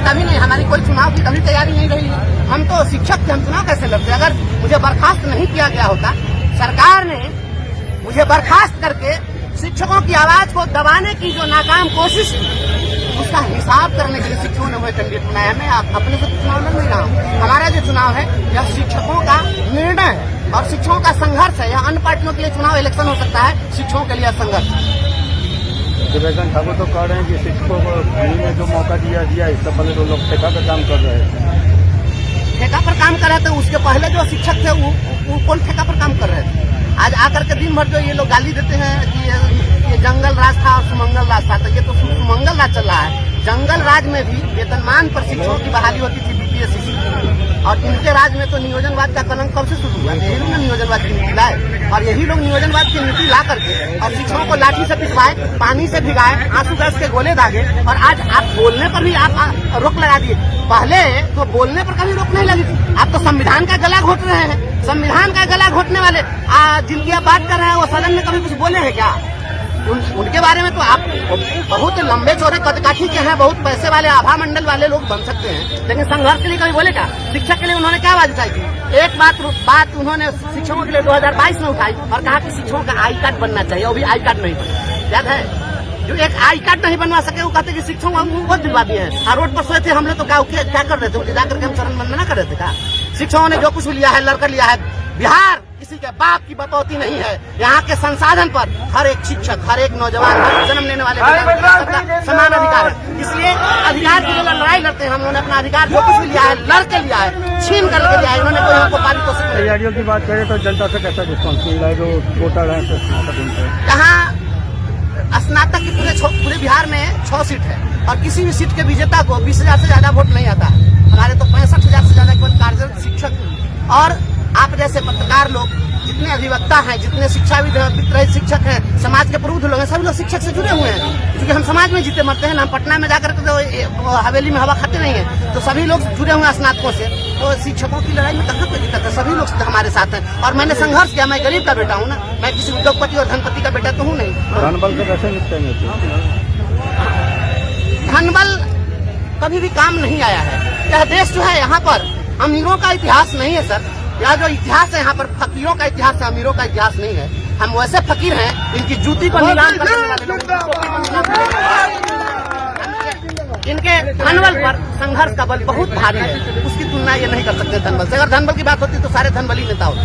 कभी नहीं, हमारी कोई चुनाव की कभी तैयारी नहीं रही है। हम तो शिक्षक थे, हम चुनाव कैसे लड़ते? अगर मुझे बर्खास्त नहीं किया गया होता, सरकार ने मुझे बर्खास्त करके शिक्षकों की आवाज को दबाने की जो नाकाम कोशिश की, उसका हिसाब करने के लिए शिक्षकों ने वह कैंडिडेट बनाया। मैं अपने से चुनाव लड़ नहीं रहा हूँ। हमारा जो चुनाव है यह शिक्षकों का निर्णय है और शिक्षकों का संघर्ष है। यह अन्य पार्टियों के लिए चुनाव इलेक्शन हो सकता है, शिक्षकों के लिए संघर्ष। देवेंद्र ठाकुर तो कह रहे हैं कि शिक्षकों को फ्री में जो मौका दिया इससे पहले तो लोग ठेका का काम कर रहे थे। ठेका पर काम कर रहे थे, उसके पहले जो शिक्षक थे वो कौन ठेका पर काम कर रहे थे? आज आकर के दिन भर जो ये लोग गाली देते हैं कि ये जंगल राज था और सुमंगल राज था, तो ये तो सुमंगल राज चल रहा है। जंगल राज में भी वेतनमान पर शिक्षकों की बहाली होती थी बीपीएससी और इनके राज में तो नियोजनवाद का कलंक कब से शुरू हुआ? यही लोग नियोजनवाद की नीति लाए और यही लोग नियोजनवाद की नीति ला करके और शिक्षकों को लाठी से पिटवाए, पानी से भिगाए, आंसू गैस के गोले दागे। और आज आप बोलने पर भी आप रोक लगा दिए। पहले तो बोलने पर कभी रोक नहीं लगी थी, आप तो संविधान का गला घोट रहे हैं। संविधान का गला घोटने वाले जिनकी आप बात कर रहे हैं वो सदन में कभी कुछ बोले हैं क्या? उनके बारे में तो आप बहुत लंबे चौड़े कदकाठी के हैं, बहुत पैसे वाले आभा मंडल वाले लोग बन सकते हैं, लेकिन संघर्ष के लिए कभी बोले क्या? शिक्षक के लिए उन्होंने क्या आवाज उठाई थी? एक बात उन्होंने शिक्षकों के लिए 2022 में उठाई और कहा कि शिक्षकों का आई कार्ड बनना चाहिए। अभी आई कार्ड नहीं बना, याद है? जो एक आई कार्ड नहीं बनवा सके वो कहते कि शिक्षकों को बहुत दिलवा दिए हैं। और रोड पर सोए थे हम लोग तो क्या कर रहे थे? जाकर के हम चरण वंदना कर रहे थे क्या? शिक्षकों ने जो कुछ भी लिया है लड़कर लिया है। बिहार किसी के बाप की बतौती नहीं है। यहाँ के संसाधन पर हर एक शिक्षक, हर एक नौजवान, हर जन्म लेने वाले समान अधिकार है। इसलिए अधिकार के लिए लड़ाई लड़ते हैं। हम लोगों ने अपना अधिकार जो कुछ भी लिया है लड़के लिया है, छीन करके लिया है। इन्होंने कोई हमको पारितोषिक नहीं। तैयारियों की बात करें तो जनता से कैसा रिस्पॉन्स मिला है? जो वोटर है यहाँ स्नातक की पूरे बिहार में 6 सीट है और किसी भी सीट के विजेता को 20,000 से ज्यादा वोट नहीं आता। हमारे तो 65,000 से ज्यादा केवल कार्यरत शिक्षक और आप जैसे पत्रकार लोग, जितने अधिवक्ता हैं, जितने शिक्षाविद रहित शिक्षक हैं, समाज के प्रबुद्ध लोग हैं, सभी लोग शिक्षक से जुड़े हुए हैं। क्योंकि हम समाज में जीते मरते हैं ना, हम पटना में जाकर तो हवेली में हवा खाते नहीं है। तो सभी लोग जुड़े हुए हैं स्नातकों से। तो शिक्षकों की लड़ाई में कहाँ कोई दिक्कत है? सभी लोग हमारे साथ हैं और मैंने संघर्ष किया। मैं गरीब का बेटा हूँ ना, मैं किसी उद्योगपति और धनपति का बेटा तो हूँ नहीं। धनबल से कैसे निपटेंगे? धनबल कभी भी काम नहीं आया है। यह देश जो है यहाँ पर अमीरों का इतिहास नहीं है सर। यह जो इतिहास है यहाँ पर फकीरों का इतिहास है, अमीरों का इतिहास नहीं है। हम वैसे फकीर हैं इनकी जूती को नीलाम करने वाले लोग, इनके धनबल पर संघर्ष का बल बहुत भारी है। उसकी तुलना ये नहीं कर सकते धनबल से। अगर धनबल की बात होती तो सारे धनबली नेता होते।